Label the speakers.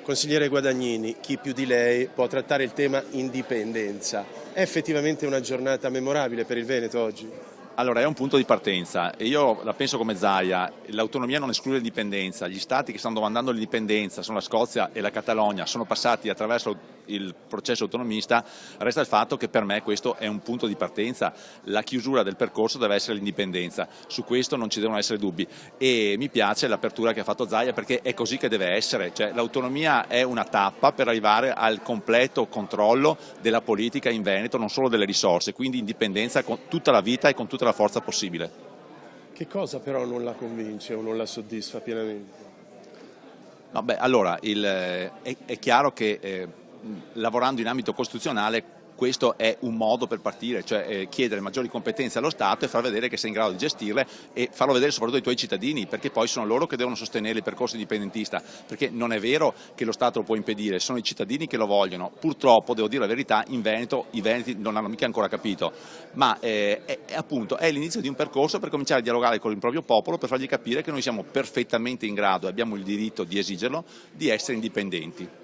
Speaker 1: Consigliere Guadagnini, chi più di lei può trattare il tema indipendenza? È effettivamente una giornata memorabile per il Veneto oggi?
Speaker 2: Allora, è un punto di partenza e io la penso come Zaia, l'autonomia non esclude l'indipendenza, gli stati che stanno domandando l'indipendenza sono la Scozia e la Catalogna, sono passati attraverso il processo autonomista, resta il fatto che per me questo è un punto di partenza, la chiusura del percorso deve essere l'indipendenza, su questo non ci devono essere dubbi e mi piace l'apertura che ha fatto Zaia perché è così che deve essere, cioè l'autonomia è una tappa per arrivare al completo controllo della politica in Veneto, non solo delle risorse, quindi indipendenza con tutta la vita e con tutta la forza possibile.
Speaker 1: Che cosa però non la convince o non la soddisfa pienamente?
Speaker 2: No, beh, allora, è chiaro che lavorando in ambito costituzionale questo è un modo per partire, cioè chiedere maggiori competenze allo Stato e far vedere che sei in grado di gestirle e farlo vedere soprattutto ai tuoi cittadini, perché poi sono loro che devono sostenere il percorso indipendentista, perché non è vero che lo Stato lo può impedire, sono i cittadini che lo vogliono. Purtroppo, devo dire la verità, in Veneto i veneti non hanno mica ancora capito, ma appunto è l'inizio di un percorso per cominciare a dialogare con il proprio popolo, per fargli capire che noi siamo perfettamente in grado, e abbiamo il diritto di esigerlo, di essere indipendenti.